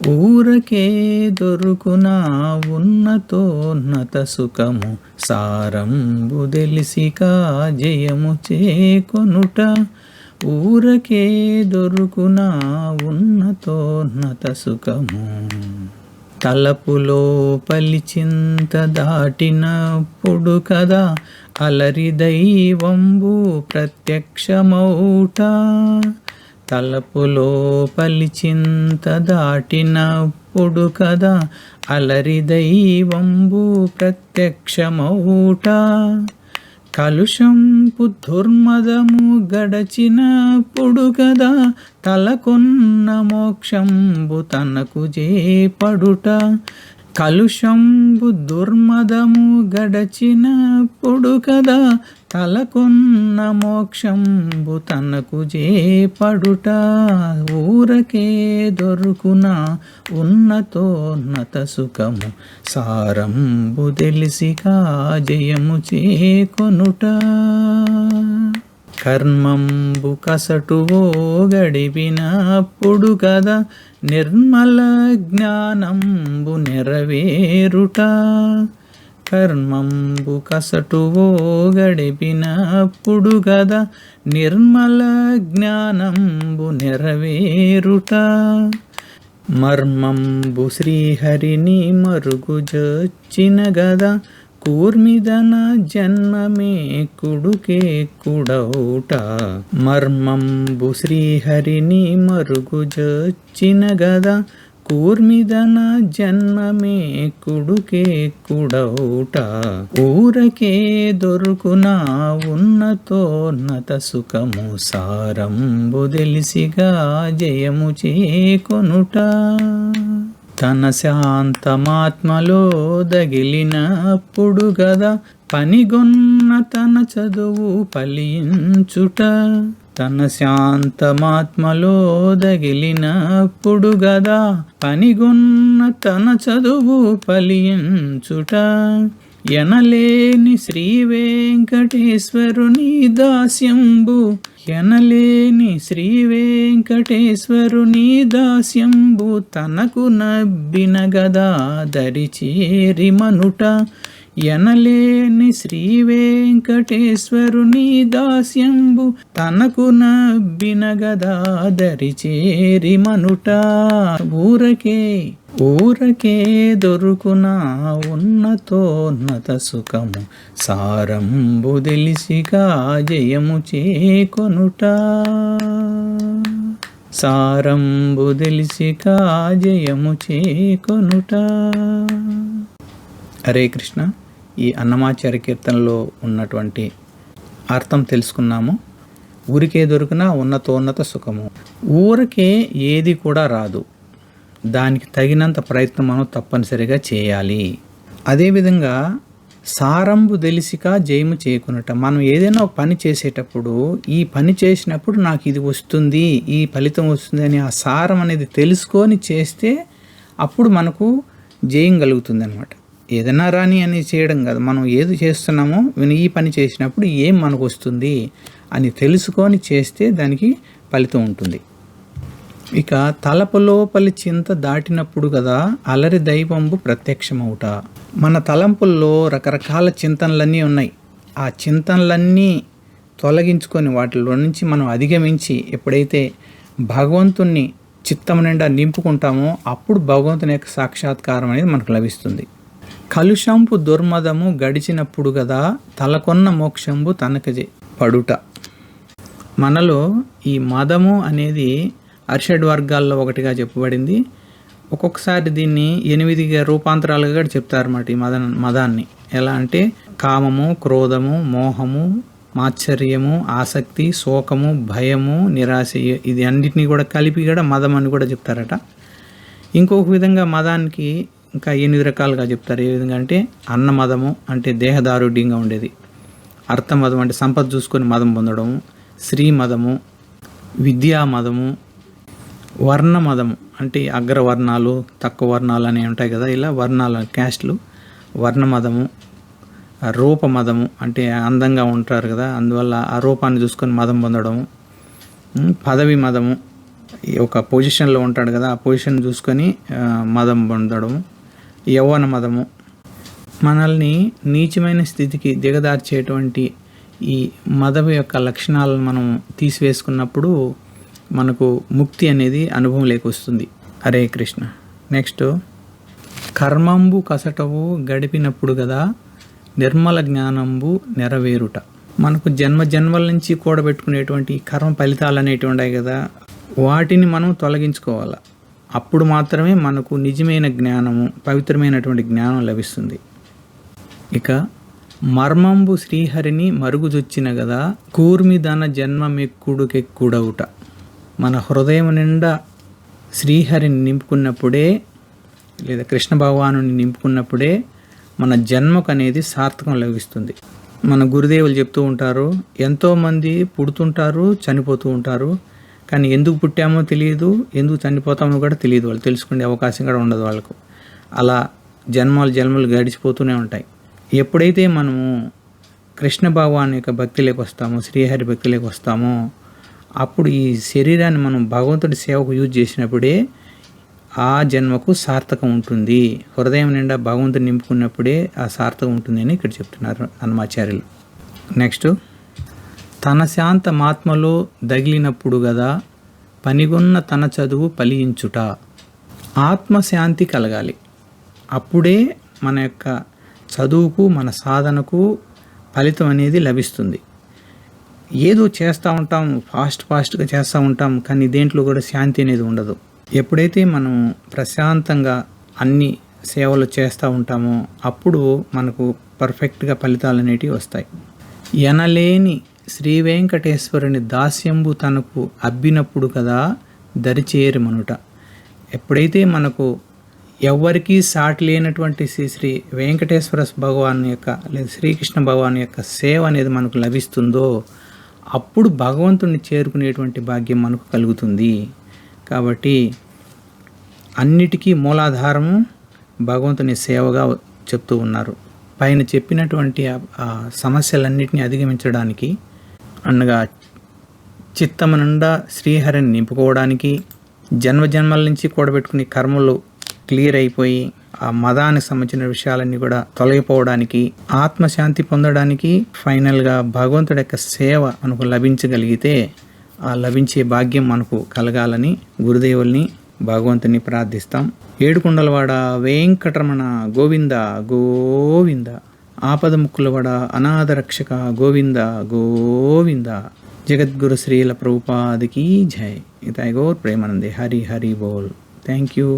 ఊరకే దొరుకునా ఉన్నతోన్నత సుఖము, సారంబు దెలిసిక జయము చేకొనుట. ఊరకే దొరుకునా ఉన్నతోన్నత సుఖము, తలపులో పలిచింత దాటినప్పుడు కదా అలరి దైవంబు ప్రత్యక్షమౌట. తలపులో పలిచింత దాటినప్పుడు కదా అలరి దైవంబు ప్రత్యక్షమౌట. కలుషంపు దుర్మదము గడచినప్పుడు కదా తలకొన్న మోక్షంబు తనకు జేపడుట. కలుషంబు దుర్మదము గడచినప్పుడు కదా తలకొన్న మోక్షంబు తనకు జేపడుట. ఊరకే దొరుకునా ఉన్నతోన్నత సుఖము, సారంబు దెలిసిక జయము చేకొనుట. కర్మంబు కసటువో గడిపినప్పుడు కదా నిర్మల జ్ఞానంబు నెరవేరుట. కర్మంబు కసటువో గడిపినప్పుడు కదా నిర్మల జ్ఞానంబు నెరవేరుట. మర్మంబు శ్రీహరిని మరుగుజొచ్చిన గదా కూర్మిదన జన్మమే కుడుకే కుడౌట. మర్మంబు శ్రీహరిని మరుగుజొచ్చిన గదా కూర్మిదన జన్మమే కుడుకే కుడౌట. ఊరకే దొరుకునా ఉన్నతోన్నత సుఖము, సారంబు దెలిసిగా జయము చేకొనుట. తన శాంతమాత్మలో దగిలినప్పుడు గదా పనిగొన్న తన చదువు ఫలించుట. తన శాంతమాత్మలో దగిలినప్పుడు గదా పనిగొన్న తన చదువు ఫలించుట. ఎనలేని శ్రీ వెంకటేశ్వరుని దాస్యంబు, ఎనలేని శ్రీ వెంకటేశ్వరుని దాస్యంబు తనకు నబ్బిన గదా దరిచేరి మనుట. ఎనలేని శ్రీ వెంకటేశ్వరుని దాస్యంబు తనకు నబ్బిన గదా దరిచేరి మనుట. ఊరకే దొరుకునా ఉన్నతోన్నత సుఖము, సారంబు దెలిసిక జయము చేకొనుట. సారంబు దెలిసిక జయము చేకొనుట. హరే కృష్ణ. ఈ అన్నమాచార్య కీర్తనలో ఉన్నటువంటి అర్థం తెలుసుకున్నాము. ఊరికే దొరికిన ఉన్నతోన్నత సుఖము. ఊరికే ఏది కూడా రాదు, దానికి తగినంత ప్రయత్నం మనం తప్పనిసరిగా చేయాలి. అదేవిధంగా సారంబు దెలిసిక జయము చేకునట. మనం ఏదైనా ఒక పని చేసేటప్పుడు ఈ పని చేసినప్పుడు నాకు ఇది వస్తుంది, ఈ ఫలితం వస్తుంది అని ఆ సారం అనేది తెలుసుకొని చేస్తే అప్పుడు మనకు జయం కలుగుతుంది అన్నమాట. ఏదైనా రాని అని చేయడం కాదు, మనం ఏది చేస్తున్నామో ఈ పని చేసినప్పుడు ఏం మనకు వస్తుంది అని తెలుసుకొని చేస్తే దానికి ఫలితం ఉంటుంది. ఇక తలపులోపలి చింత దాటినప్పుడు కదా అలరి దైవంబు ప్రత్యక్షమవుట. మన తలంపుల్లో రకరకాల చింతనలన్నీ ఉన్నాయి. ఆ చింతనలన్నీ తొలగించుకొని వాటిలో నుంచి మనం అధిగమించి ఎప్పుడైతే భగవంతుణ్ణి చిత్తం నిండా నింపుకుంటామో అప్పుడు భగవంతుని యొక్క సాక్షాత్కారం అనేది మనకు లభిస్తుంది. కలుషంపు దుర్మదము గడిచినప్పుడు కదా తలకొన్న మోక్షంబు తనకజే పడుట. మనలో ఈ మదము అనేది అరిషడ్ వర్గాల్లో ఒకటిగా చెప్పబడింది. ఒక్కొక్కసారి దీన్ని 8 రూపాంతరాలుగా కూడా చెప్తారన్నమాట. ఈ మదాన్ని ఎలా అంటే కామము, క్రోధము, మోహము, మాత్సర్యము, ఆసక్తి, శోకము, భయము, నిరాశ, ఇది అన్నిటినీ కూడా కలిపి కూడా మదం అని కూడా చెప్తారట. ఇంకొక విధంగా మదానికి ఇంకా 8 రకాలుగా చెప్తారు. ఏ విధంగా అంటే అన్న మదము అంటే దేహదారుఢ్యంగా ఉండేది, అర్థ మదం అంటే సంపద చూసుకొని మదం పొందడము, శ్రీ మదము, విద్యా మదము, వర్ణ మదము అంటే అగ్రవర్ణాలు తక్కువ వర్ణాలు అనేవి ఉంటాయి కదా, ఇలా వర్ణాల క్యాస్ట్లు, వర్ణ మదము, రూప మదము అంటే అందంగా ఉంటారు కదా అందువల్ల ఆ రూపాన్ని చూసుకొని మదం పొందడము, పదవి మదము ఒక పొజిషన్లో ఉంటాడు కదా, ఆ పొజిషన్ చూసుకొని మదం పొందడం, యవ్వన మదము. మనల్ని నీచమైన స్థితికి దిగదార్చేటువంటి ఈ మదం యొక్క లక్షణాలను మనం తీసివేసుకున్నప్పుడు మనకు ముక్తి అనేది అనుభవంలోకి వస్తుంది. హరే కృష్ణ. నెక్స్ట్, కర్మంబు కసటవు గడిపినప్పుడు కదా నిర్మల జ్ఞానంబు నెరవేరుట. మనకు జన్మ జన్మల నుంచి కూడబెట్టుకునేటువంటి కర్మ ఫలితాలు అనేవి ఉన్నాయి కదా, వాటిని మనం తొలగించుకోవాలి. అప్పుడు మాత్రమే మనకు నిజమైన జ్ఞానము, పవిత్రమైనటువంటి జ్ఞానం లభిస్తుంది. ఇక మర్మంబు శ్రీహరిని మరుగుజొచ్చిన కదా కూర్మిదన జన్మమెక్కుడుకెక్కుడవుట. మన హృదయం నిండా శ్రీహరిని నింపుకున్నప్పుడే, లేదా కృష్ణ భగవాను నింపుకున్నప్పుడే మన జన్మకు అనేది సార్థకం లభిస్తుంది. మన గురుదేవులు చెప్తూ ఉంటారు, ఎంతోమంది పుడుతుంటారు, చనిపోతూ ఉంటారు, కానీ ఎందుకు పుట్టామో తెలియదు, ఎందుకు చనిపోతామో కూడా తెలియదు. వాళ్ళు తెలుసుకునే అవకాశం కూడా ఉండదు వాళ్ళకు. అలా జన్మలు గడిచిపోతూనే ఉంటాయి. ఎప్పుడైతే మనము కృష్ణ భగవాన్ యొక్క భక్తిలోకి వస్తామో, శ్రీహరి భక్తిలోకి వస్తామో, అప్పుడు ఈ శరీరాన్ని మనం భగవంతుడి సేవకు యూజ్ చేసినప్పుడే ఆ జన్మకు సార్థకం ఉంటుంది. హృదయం నిండా భగవంతుని నింపుకున్నప్పుడే ఆ సార్థకం ఉంటుంది అని ఇక్కడ చెప్తున్నారు హనుమాచార్యులు. నెక్స్ట్, తన శాంతమాత్మలో దగిలినప్పుడు కదా పనిగొన్న తన చదువు ఫలించుట. ఆత్మశాంతి కలగాలి, అప్పుడే మన యొక్క చదువుకు, మన సాధనకు ఫలితం అనేది లభిస్తుంది. ఏదో చేస్తూ ఉంటాం, ఫాస్ట్గా చేస్తూ ఉంటాం, కానీ దేంట్లో కూడా శాంతి అనేది ఉండదు. ఎప్పుడైతే మనం ప్రశాంతంగా అన్ని సేవలు చేస్తూ ఉంటామో అప్పుడు మనకు పర్ఫెక్ట్గా ఫలితాలు అనేటివి వస్తాయి. ఎనలేని శ్రీ వెంకటేశ్వరుని దాస్యంబు తనకు అబ్బినప్పుడు కదా దరిచేరుమనుట. ఎప్పుడైతే మనకు ఎవ్వరికీ సాటి లేనటువంటి శ్రీ వెంకటేశ్వర భగవాన్ యొక్క, లేదా శ్రీకృష్ణ భగవాన్ యొక్క సేవ అనేది మనకు లభిస్తుందో అప్పుడు భగవంతుడిని చేరుకునేటువంటి భాగ్యం మనకు కలుగుతుంది. కాబట్టి అన్నిటికీ మూలాధారము భగవంతుని సేవగా చెప్తూ ఉన్నారు. పైన చెప్పినటువంటి ఆ సమస్యలన్నిటిని అధిగమించడానికి, అనగా చిత్తము నిండా శ్రీహరిని నింపుకోవడానికి, జన్మల నుంచి కూడబెట్టుకునే కర్మలు క్లియర్ అయిపోయి ఆ మదానికి సంబంధించిన విషయాలన్నీ కూడా తొలగిపోవడానికి, ఆత్మశాంతి పొందడానికి, ఫైనల్గా భగవంతుడి యొక్క సేవ మనకు లభించగలిగితే ఆ లభించే భాగ్యం మనకు కలగాలని గురుదేవుల్ని, భగవంతుని ప్రార్థిస్తాం. ఏడుకొండలవాడ వెంకటరమణ గోవింద గోవింద, ఆపదముక్కులవాడ అనాథ రక్షక గోవింద గోవింద. జగద్గురు శ్రీల ప్రభుపాదికి జై. ఇతాయి గౌర్ ప్రేమానందే. హరి హరి బోల్. Thank you.